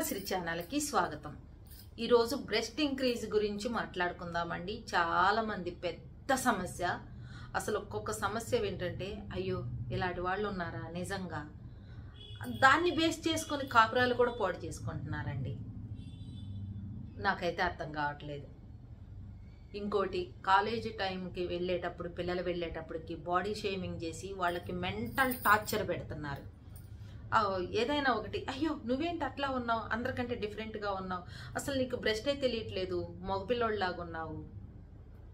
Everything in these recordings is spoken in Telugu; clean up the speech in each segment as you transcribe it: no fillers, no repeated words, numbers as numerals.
పద్మశ్రీ ఛానల్కి స్వాగతం. ఈరోజు బ్రెస్ట్ ఇంక్రీజ్ గురించి మాట్లాడుకుందామండి. చాలా మంది పెద్ద సమస్య. అసలు ఒక్కొక్క సమస్య ఏంటంటే, అయ్యో ఇలాంటి వాళ్ళు ఉన్నారా నిజంగా, దాన్ని బేస్ చేసుకొని కాపురాలు కూడా పాడు చేసుకుంటున్నారండి. నాకైతే అర్థం కావట్లేదు. ఇంకోటి, కాలేజీ టైంకి వెళ్ళేటప్పుడు పిల్లలు వెళ్ళేటప్పటికి బాడీ షేమింగ్ చేసి వాళ్ళకి మెంటల్ టార్చర్ పెడుతున్నారు. ఏదైనా ఒకటి, అయ్యో నువ్వేంటి అట్లా ఉన్నావు, అందరికంటే డిఫరెంట్గా ఉన్నావు, అసలు నీకు బ్రెస్టే తెలియట్లేదు, మగపిల్లోళ్ళలాగా ఉన్నావు.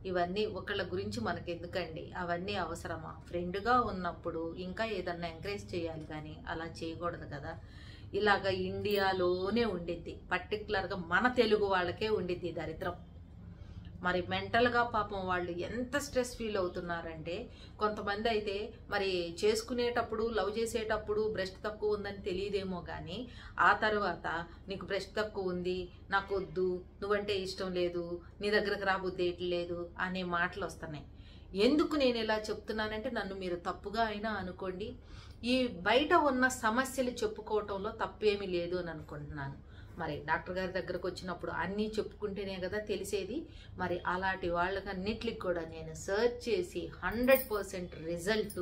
ఇవన్నీ ఒకళ్ళ గురించి మనకు ఎందుకండి, అవన్నీ అవసరమా? ఫ్రెండ్గా ఉన్నప్పుడు ఇంకా ఏదన్నా ఎంకరేజ్ చేయాలి, కానీ అలా చేయకూడదు కదా. ఇలాగ ఇండియాలోనే ఉండిద్ది, పర్టికులర్గా మన తెలుగు వాళ్ళకే ఉండిద్ది దరిద్రం. మరి మెంటల్గా పాపం వాళ్ళు ఎంత స్ట్రెస్ ఫీల్ అవుతున్నారంటే, కొంతమంది అయితే మరి చేసుకునేటప్పుడు లవ్ చేసేటప్పుడు బ్రెస్ట్ తక్కువ ఉందని తెలియదేమో కానీ, ఆ తర్వాత నీకు బ్రెస్ట్ తక్కువ ఉంది, నాకు వద్దు, నువ్వంటే ఇష్టం లేదు, నీ దగ్గరకు రాబుద్ది లేదు అనే మాటలు వస్తున్నాయి. ఎందుకు నేను ఇలా చెప్తున్నానంటే, నన్ను మీరు తప్పుగా అయినా అనుకోండి, ఈ బయట ఉన్న సమస్యలు చెప్పుకోవటంలో తప్పేమీ లేదు అని అనుకుంటున్నాను. మరి డాక్టర్ గారి దగ్గరకు వచ్చినప్పుడు అన్నీ చెప్పుకుంటేనే కదా తెలిసేది. మరి అలాంటి వాళ్ళకన్నిటికి కూడా నేను సర్చ్ చేసి 100% రిజల్ట్,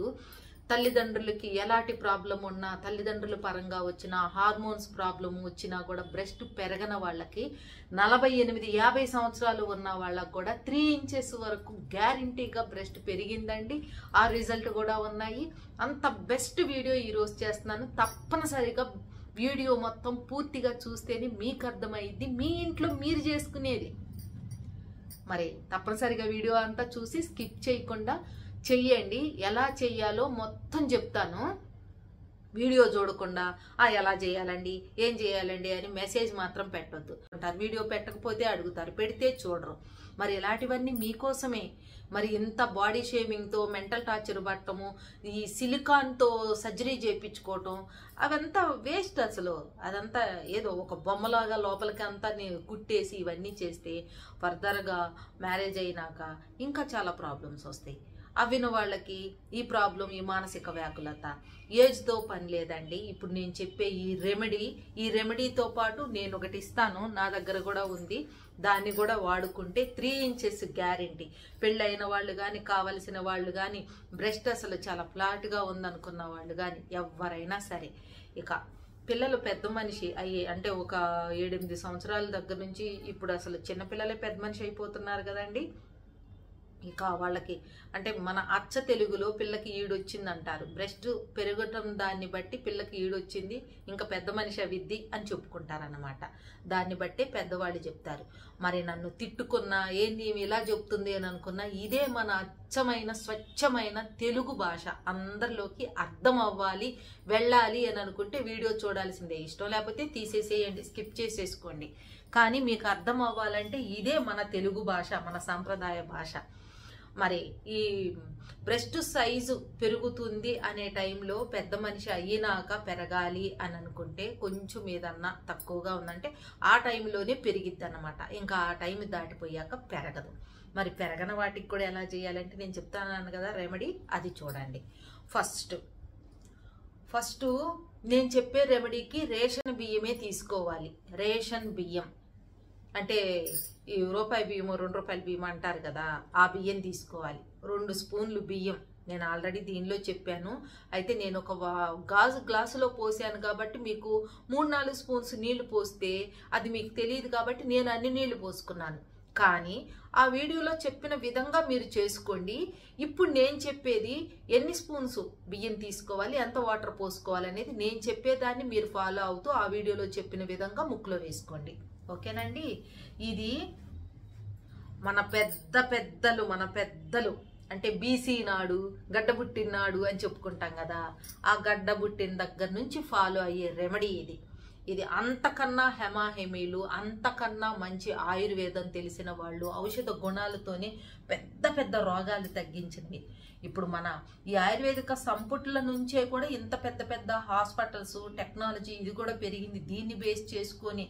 తల్లిదండ్రులకి ఎలాంటి ప్రాబ్లం ఉన్నా, తల్లిదండ్రుల పరంగా వచ్చినా, హార్మోన్స్ ప్రాబ్లం వచ్చినా కూడా బ్రెస్ట్ పెరగన వాళ్ళకి, 48-50 సంవత్సరాలు ఉన్న వాళ్ళకు కూడా 3 ఇంచెస్ వరకు గ్యారంటీగా బ్రెస్ట్ పెరిగిందండి. ఆ రిజల్ట్ కూడా ఉన్నాయి. అంత బెస్ట్ వీడియో ఈరోజు చేస్తున్నాను. తప్పనిసరిగా వీడియో మొత్తం పూర్తిగా చూస్తేనే మీకు అర్థమైద్ది, మీ ఇంట్లో మీరు చేసుకునేది. మరి తప్పనిసరిగా వీడియో అంతా చూసి స్కిప్ చేయకుండా చెయ్యండి. ఎలా చెయ్యాలో మొత్తం చెప్తాను. వీడియో చూడకుండా ఎలా చేయాలండి, ఏం చేయాలండి అని మెసేజ్ మాత్రం పెట్టొద్దు అంటారు. వీడియో పెట్టకపోతే అడుగుతారు, పెడితే చూడరు. మరి ఇలాంటివన్నీ మీకోసమే. మరి ఇంత బాడీ షేమింగ్తో మెంటల్ టార్చర్ పట్టము, ఈ సిలికాన్తో సర్జరీ చేయించుకోవటం, అవంతా వేస్ట్. అసలు అదంతా ఏదో ఒక బొమ్మలాగా లోపలికి అంతా కుట్టేసి ఇవన్నీ చేస్తే ఫర్దర్గా మ్యారేజ్ అయినాక ఇంకా చాలా ప్రాబ్లమ్స్ వస్తాయి. అవిన వాళ్ళకి ఈ ప్రాబ్లం, ఈ మానసిక వ్యాకులత ఏజ్తో పని లేదండి. ఇప్పుడు నేను చెప్పే ఈ రెమెడీతో పాటు నేను ఒకటి ఇస్తాను, నా దగ్గర కూడా ఉంది. దాన్ని కూడా వాడుకుంటే 3 ఇంచెస్ గ్యారెంటీ. పెళ్ళైన వాళ్ళు కానీ, కావలసిన వాళ్ళు కానీ, బ్రెస్ట్ అసలు చాలా ఫ్లాట్గా ఉందనుకున్న వాళ్ళు కానీ, ఎవరైనా సరే. ఇక పిల్లలు పెద్ద మనిషి అయ్యి అంటే ఒక 7-8 సంవత్సరాల దగ్గర నుంచి ఇప్పుడు అసలు చిన్నపిల్లలే పెద్ద మనిషి అయిపోతున్నారు కదండి. ఇక వాళ్ళకి అంటే మన అచ్చ తెలుగులో పిల్లకి ఈడొచ్చింది అంటారు. బ్రెస్ట్ పెరగటం దాన్ని బట్టి పిల్లకి ఈడొచ్చింది, ఇంకా పెద్ద మనిషి అవిద్ది అని చెప్పుకుంటారన్నమాట. దాన్ని బట్టే పెద్దవాళ్ళు చెప్తారు. మరి నన్ను తిట్టుకున్నా, ఏంది ఇలా చెప్తుంది అని అనుకున్నా, ఇదే మన అచ్చమైన స్వచ్ఛమైన తెలుగు భాష అందరిలోకి అర్థం అవ్వాలి, వెళ్ళాలి అని అనుకుంటే వీడియో చూడాల్సిందే. ఇష్టం లేకపోతే తీసేసేయండి, స్కిప్ చేసేసుకోండి. కానీ మీకు అర్థం అవ్వాలంటే ఇదే మన తెలుగు భాష, మన సాంప్రదాయ భాష. మరి ఈ బ్రెస్ట్ సైజు పెరుగుతుంది అనే టైంలో పెద్ద మనిషి అయినాక పెరగాలి అని అనుకుంటే, కొంచెం ఏదన్నా తక్కువగా ఉందంటే ఆ టైంలోనే పెరిగిద్ది అన్నమాట. ఇంకా ఆ టైం దాటిపోయాక పెరగదు. మరి పెరగని వాటికి కూడా ఎలా చేయాలంటే నేను చెప్తాను కదా రెమెడీ, అది చూడండి. ఫస్ట్ నేను చెప్పే రెమెడీకి రేషన్ బియ్యమే తీసుకోవాలి. రేషన్ బియ్యం అంటే ఈ రూపాయి బియ్యము, 2 రూపాయల బియ్యం అంటారు కదా, ఆ బియ్యం తీసుకోవాలి. 2 స్పూన్లు బియ్యం నేను ఆల్రెడీ దీనిలో చెప్పాను. అయితే నేను ఒక గ్లాసులో పోసాను కాబట్టి మీకు 3-4 స్పూన్స్ నీళ్లు పోస్తే అది మీకు తెలియదు కాబట్టి నేను అన్ని నీళ్లు పోసుకున్నాను. కానీ ఆ వీడియోలో చెప్పిన విధంగా మీరు చేసుకోండి. ఇప్పుడు నేను చెప్పేది ఎన్ని స్పూన్స్ బియ్యం తీసుకోవాలి, ఎంత వాటర్ పోసుకోవాలి అనేది నేను చెప్పేదాన్ని మీరు ఫాలో అవుతూ ఆ వీడియోలో చెప్పిన విధంగా ముక్కులో వేసుకోండి. ఓకేనండి. ఇది మన పెద్దలు అంటే బీసీ నాడు, గడ్డబుట్టినాడు అని చెప్పుకుంటాం కదా, ఆ గడ్డబుట్టిన దగ్గర నుంచి ఫాలో అయ్యే రెమెడీ ఇది అంతకన్నా హెమాహెమీలు, అంతకన్నా మంచి ఆయుర్వేదం తెలిసిన వాళ్ళు, ఔషధ గుణాలతోనే పెద్ద రోగాలు తగ్గించింది. ఇప్పుడు మన ఈ ఆయుర్వేదిక సంపుట్ల నుంచే కూడా ఇంత పెద్ద హాస్పిటల్స్, టెక్నాలజీ ఇది కూడా పెరిగింది. దీన్ని బేస్ చేసుకొని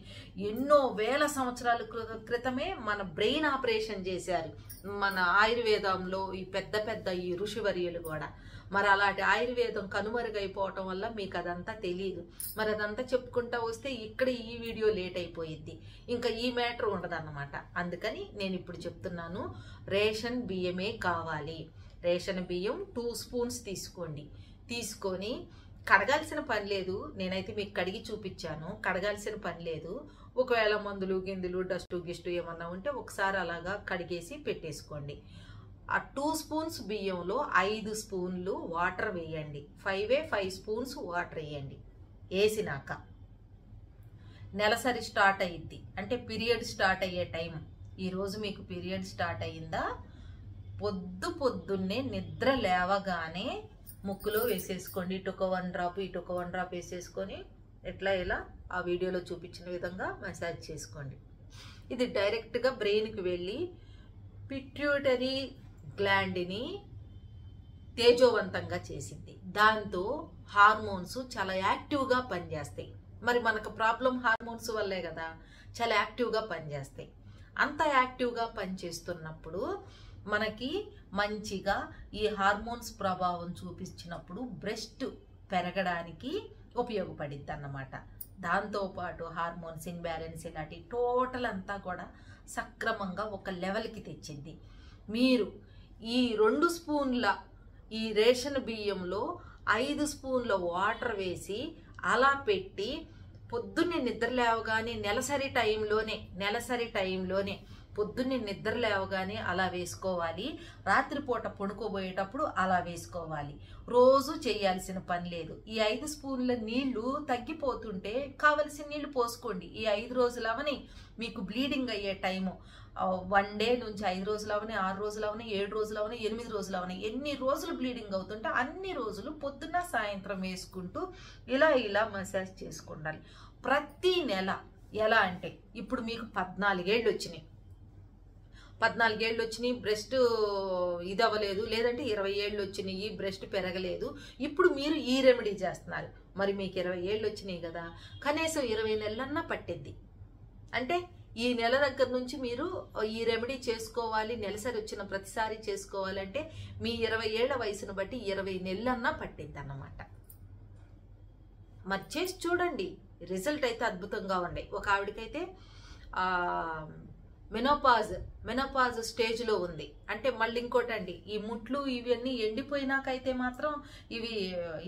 ఎన్నో వేల సంవత్సరాల క్రితమే మన బ్రెయిన్ ఆపరేషన్ చేశారు మన ఆయుర్వేదంలో ఈ పెద్ద ఈ ఋషివర్యులు కూడా. మరి అలాంటి ఆయుర్వేదం కనుమరుగైపోవటం వల్ల మీకు అదంతా తెలియదు. మరి అదంతా చెప్పుకుంటా వస్తే ఇక్కడ ఈ వీడియో లేట్ అయిపోయిద్ది, ఇంకా ఈ మ్యాటర్ ఉండదన్నమాట. అందుకని నేను ఇప్పుడు చెప్తున్నాను, రేషన్ బియ్యమే కావాలి. రేషన్ బియ్యం 2 స్పూన్స్ తీసుకోండి. తీసుకొని కడగాల్సిన పని లేదు, నేనైతే మీకు కడిగి చూపించాను, కడగాల్సిన పని లేదు. ఒకవేళ మందులు గిందులు డస్టు గిస్టు ఏమన్నా ఉంటే ఒకసారి అలాగా కడిగేసి పెట్టేసుకోండి. ఆ 2 స్పూన్స్ బియ్యంలో 5 స్పూన్లు వాటర్ వేయండి. 5 స్పూన్స్ వాటర్ వేయండి. వేసినాక నెలసరి స్టార్ట్ అయ్యిద్ది, అంటే పీరియడ్ స్టార్ట్ అయ్యే టైం. ఈరోజు మీకు పీరియడ్ స్టార్ట్ అయ్యిందా, పొద్దున్నే నిద్ర లేవగానే ముక్కులో వేసేసుకోండి. ఇటొక 1 డ్రాప్ ఇటొక 1 డ్రాప్ వేసేసుకొని ఎట్లా ఇలా ఆ వీడియోలో చూపించిన విధంగా మసాజ్ చేసుకోండి. ఇది డైరెక్ట్గా బ్రెయిన్కి వెళ్ళి పిట్యూటరీ గ్లాండ్ని తేజోవంతంగా చేసింది. దాంతో హార్మోన్స్ చాలా యాక్టివ్గా పనిచేస్తాయి. మరి మనకు ప్రాబ్లం హార్మోన్స్ వల్లే కదా, చాలా యాక్టివ్గా పనిచేస్తాయి. అంత యాక్టివ్గా పనిచేస్తున్నప్పుడు మనకి మంచిగా ఈ హార్మోన్స్ ప్రభావం చూపించినప్పుడు బ్రెస్ట్ పెరగడానికి ఉపయోగపడిద్ది అన్నమాట. దాంతోపాటు హార్మోన్స్ ఇన్బ్యాలెన్స్ ఇలాంటి టోటల్ అంతా కూడా సక్రమంగా ఒక లెవెల్కి తెచ్చింది. మీరు ఈ 2 స్పూన్ల ఈ రేషన్ బియ్యంలో 5 స్పూన్ల వాటర్ వేసి అలా పెట్టి పొద్దున్నే నిద్ర లేవగానే నెలసరి టైంలోనే పొద్దున్నే నిద్ర లేవగానే అలా వేసుకోవాలి. రాత్రిపూట పడుకోబోయేటప్పుడు అలా వేసుకోవాలి. రోజు చేయాల్సిన పని లేదు. ఈ 5 స్పూన్ల నీళ్లు తగ్గిపోతుంటే కావలసిన నీళ్లు పోసుకోండి. ఈ 5 రోజులు అవని మీకు బ్లీడింగ్ అయ్యే టైము 1 డే నుంచి 5 రోజులు అవని, 6 రోజులు అవని, 7 రోజులు అవని, 8 రోజులు అవని, ఎన్ని రోజులు బ్లీడింగ్ అవుతుంటే అన్ని రోజులు పొద్దున్న సాయంత్రం వేసుకుంటూ ఇలా మసాజ్ చేసుకుండాలి ప్రతి నెల. ఎలా అంటే ఇప్పుడు మీకు 14 ఏళ్ళు వచ్చినాయి, బ్రెస్ట్ ఇది అవ్వలేదు, లేదంటే 20 ఏళ్ళు వచ్చినాయి, బ్రెస్ట్ పెరగలేదు. ఇప్పుడు మీరు ఈ రెమెడీ చేస్తున్నారు. మరి మీకు 20 ఏళ్ళు వచ్చినాయి కదా, కనీసం 20 నెలలన్నా పట్టిద్ది. అంటే ఈ నెల దగ్గర నుంచి మీరు ఈ రెమెడీ చేసుకోవాలి, నెలసరి వచ్చిన ప్రతిసారి చేసుకోవాలంటే మీ 20 ఏళ్ల వయసును బట్టి 20 నెలలన్నా పట్టిద్ది అన్నమాట. మరి చేసి చూడండి, రిజల్ట్ అయితే అద్భుతంగా ఉన్నాయి. ఒక ఆవిడకైతే మెనోపాజ్ స్టేజ్లో ఉంది. అంటే మళ్ళీ ఇంకోటండి, ఈ ముట్లు ఇవన్నీ ఎండిపోయినాకైతే మాత్రం ఇవి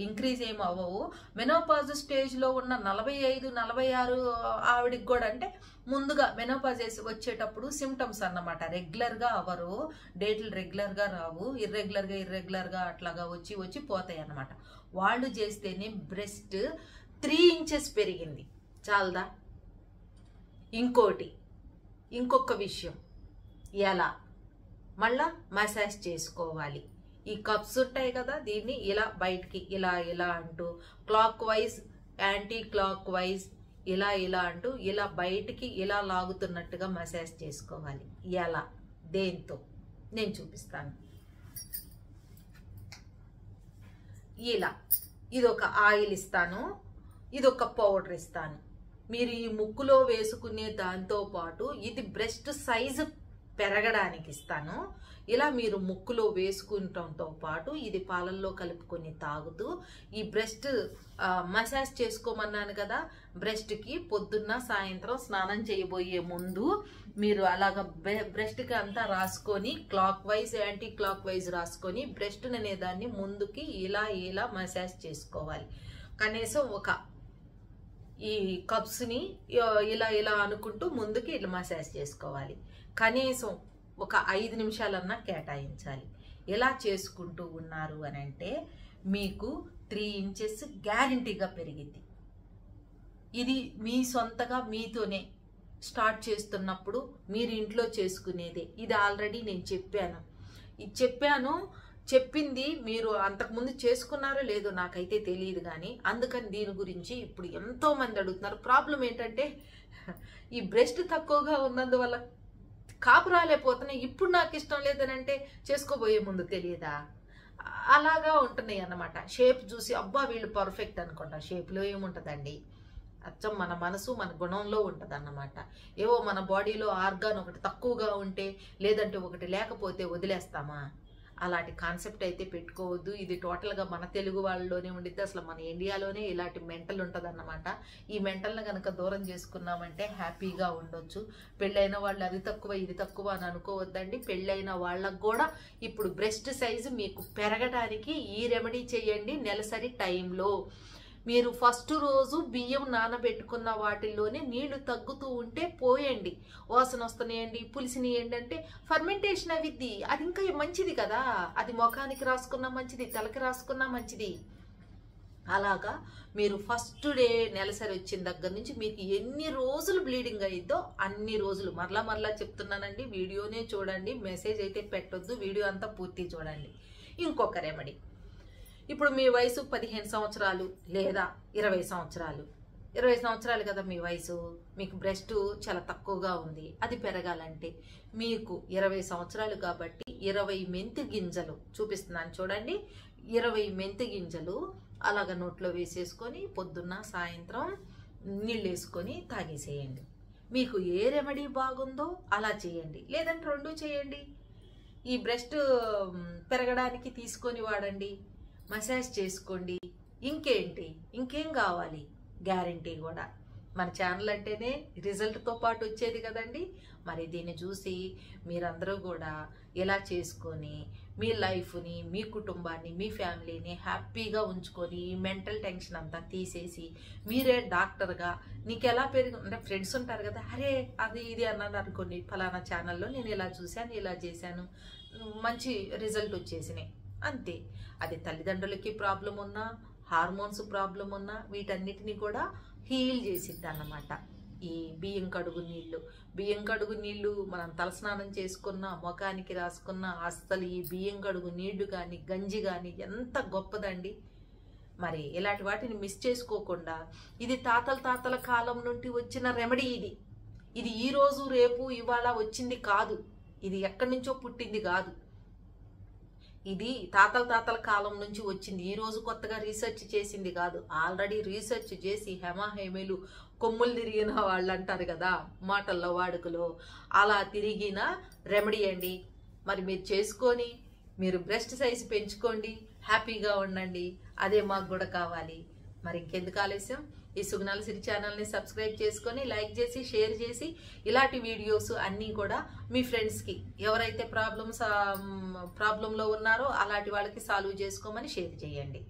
ఇంక్రీజ్ ఏమి అవ్వవు. మెనోపాజ్ స్టేజ్లో ఉన్న 45, 46 ఆవిడికి కూడా, అంటే ముందుగా మెనోపాజ్ వచ్చేటప్పుడు సిమ్టమ్స్ అన్నమాట. రెగ్యులర్గా అవ్వరు, డేట్లు రెగ్యులర్గా రావు, ఇర్రెగ్యులర్గా అట్లాగా వచ్చి పోతాయి అన్నమాట. వాళ్ళు చేస్తేనే బ్రెస్ట్ 3 ఇంచెస్ పెరిగింది. చాలదా? ఇంకొక విషయం, ఎలా మళ్ళా మసాజ్ చేసుకోవాలి. ఈ కప్స్ ఉంటాయి కదా, దీన్ని ఇలా బయటికి ఇలా అంటూ clock wise anti clock wise ఇలా అంటూ ఇలా బయటికి ఇలా లాగుతున్నట్టుగా మసాజ్ చేసుకోవాలి. ఎలా, దేంతో నేను చూపిస్తాను. ఇలా ఇదొక ఆయిల్ ఇస్తాను, ఇదొక పౌడర్ ఇస్తాను. మీరు ఈ ముక్కులో వేసుకునే దాంతో పాటు ఇది బ్రెస్ట్ సైజు పెరగడానికి ఇస్తాను. ఇలా మీరు ముక్కులో వేసుకుంటంతో పాటు ఇది పాలల్లో కలుపుకొని తాగుతూ ఈ బ్రెస్ట్ మసాజ్ చేసుకోమన్నాను కదా, బ్రెస్ట్కి పొద్దున్న సాయంత్రం స్నానం చేయబోయే ముందు మీరు అలాగ బ్రెస్ట్కి అంతా రాసుకొని clock wise anti clock wise రాసుకొని బ్రెస్ట్ అనే దాన్ని ముందుకి ఇలా మసాజ్ చేసుకోవాలి. కనీసం ఈ కప్స్ని ఇలా అనుకుంటూ ముందుకి ఇలా మసాజ్ చేసుకోవాలి. కనీసం ఒక 5 నిమిషాలన్నా కేటాయించాలి. ఎలా చేసుకుంటూ ఉన్నారు అని అంటే మీకు 3 ఇంచెస్ గ్యారంటీగా పెరిగింది. ఇది మీ సొంతగా మీతోనే స్టార్ట్ చేస్తున్నప్పుడు మీరు ఇంట్లో చేసుకునేదే. ఇది ఆల్రెడీ నేను చెప్పింది మీరు అంతకుముందు చేసుకున్నారో లేదో నాకైతే తెలియదు, కానీ అందుకని దీని గురించి ఇప్పుడు ఎంతో మంది అడుగుతున్నారు. ప్రాబ్లం ఏంటంటే ఈ బ్రెస్ట్ తక్కువగా ఉన్నందువల్ల కాపురాలేపోతున్నాయి. ఇప్పుడు నాకు ఇష్టం లేదనంటే చేసుకోబోయే ముందు తెలియదా, అలాగా ఉంటున్నాయి అన్నమాట. షేప్ చూసి అబ్బా వీళ్ళు పర్ఫెక్ట్ అనుకుంటా. షేప్లో ఏముంటుందండి, అచ్చం మన మనసు మన గుణంలో ఉంటుంది అన్నమాట. ఏవో మన బాడీలో ఆర్గాన్ ఒకటి తక్కువగా ఉంటే లేదంటే ఒకటి లేకపోతే వదిలేస్తామా? అలాంటి కాన్సెప్ట్ అయితే పెట్టుకోవద్దు. ఇది టోటల్గా మన తెలుగు వాళ్ళలోనే ఉండిద్ది. అసలు మన ఇండియాలోనే ఇలాంటి మెంటల్ ఉంటుందన్నమాట. ఈ మెంటల్ని కనుక దూరం చేసుకున్నామంటే హ్యాపీగా ఉండొచ్చు. పెళ్ళైన వాళ్ళు అది తక్కువ ఇది తక్కువ అని అనుకోవద్దండి. పెళ్ళైన వాళ్ళకు కూడా ఇప్పుడు బ్రెస్ట్ సైజు మీకు పెరగడానికి ఈ రెమెడీ చేయండి. నెలసరి టైంలో మీరు ఫస్ట్ రోజు బియ్యం నానబెట్టుకున్న వాటిల్లోనే నీళ్లు తగ్గుతూ ఉంటే పోయండి. వాసన వస్తున్నాయండి, పులిసినియండి అంటే ఫర్మెంటేషన్ అవిద్ది. అది ఇంకా మంచిది కదా. అది ముఖానికి రాసుకున్నా మంచిది, తలకి రాసుకున్నా మంచిది. అలాగా మీరు ఫస్ట్ డే నెలసరి వచ్చిన దగ్గర నుంచి మీకు ఎన్ని రోజులు బ్లీడింగ్ అయ్యిద్దో అన్ని రోజులు, మరలా చెప్తున్నానండి, వీడియోనే చూడండి, మెసేజ్ అయితే పెట్టొద్దు, వీడియో అంతా పూర్తి చూడండి. ఇంకొక రెమెడీ, ఇప్పుడు మీ వయసు 15 సంవత్సరాలు లేదా 20 సంవత్సరాలు, 20 సంవత్సరాలు కదా మీ వయసు, మీకు బ్రెస్ట్ చాలా తక్కువగా ఉంది, అది పెరగాలంటే మీకు 20 సంవత్సరాలు కాబట్టి 20 మెంతి గింజలు చూపిస్తున్నాను చూడండి. 20 మెంతి గింజలు అలాగ నోట్లో వేసేసుకొని పొద్దున్న సాయంత్రం నీళ్ళు వేసుకొని తాగేసేయండి. మీకు ఏ రెమెడీ బాగుందో అలా చేయండి, లేదంటే 2 చేయండి. ఈ బ్రెస్ట్ పెరగడానికి తీసుకొని వాడండి, మసాజ్ చేసుకోండి. ఇంకేంటి, ఇంకేం కావాలి? గ్యారంటీ కూడా. మన ఛానల్ అంటేనే రిజల్ట్తో పాటు వచ్చేది కదండి. మరి దీన్ని చూసి మీరందరూ కూడా ఇలా చేసుకొని మీ లైఫ్ని, మీ కుటుంబాన్ని, మీ ఫ్యామిలీని హ్యాపీగా ఉంచుకొని ఈ మెంటల్ టెన్షన్ అంతా తీసేసి మీరే డాక్టర్గా నీకు ఎలా అంటే ఫ్రెండ్స్ ఉంటారు కదా, అరే అది ఇది అన్నది అనుకోండి, ఫలానా ఛానల్లో నేను ఇలా చూశాను, ఇలా చేశాను, మంచి రిజల్ట్ వచ్చేసినాయి అంతే. అది తల్లిదండ్రులకి ప్రాబ్లం ఉన్నా, హార్మోన్స్ ప్రాబ్లం ఉన్నా వీటన్నిటిని కూడా హీల్ చేసిద్ది అన్నమాట ఈ బియ్యం కడుగు నీళ్ళు మనం తలస్నానం చేసుకున్నా, ముఖానికి రాసుకున్నా అస్సలు ఈ బియ్యం కడుగు నీళ్లు కానీ గంజి కానీ ఎంత గొప్పదండి. మరి ఇలాంటి వాటిని మిస్ చేసుకోకుండా, ఇది తాతల కాలం నుండి వచ్చిన రెమెడీ. ఇది ఈ రోజు రేపు ఇవాళ వచ్చింది కాదు, ఇది ఎక్కడి నుంచో పుట్టింది కాదు. ఇది తాతల కాలం నుంచి వచ్చింది, ఈ రోజు కొత్తగా రీసెర్చ్ చేసింది కాదు. ఆల్రెడీ రీసెర్చ్ చేసి హేమీలు కొమ్ములు తిరిగిన వాళ్ళు అంటారు కదా మాటల్లో వాడుకలో, అలా తిరిగిన రెమెడీ అండి. మరి మీరు చేసుకొని మీరు బ్రెస్ట్ సైజు పెంచుకోండి, హ్యాపీగా ఉండండి. అదే మాకు కూడా కావాలి. మరి ఇంకెందుకు ఆలస్యం, ఈ సుగుణాల సిరి ఛానల్ని సబ్స్క్రైబ్ చేసుకొని లైక్ చేసి షేర్ చేసి ఇలాంటి వీడియోస్ అన్నీ కూడా మీ ఫ్రెండ్స్కి ఎవరైతే ప్రాబ్లంలో ఉన్నారో అలాంటి వాళ్ళకి సాల్వ్ చేసుకోమని షేర్ చేయండి.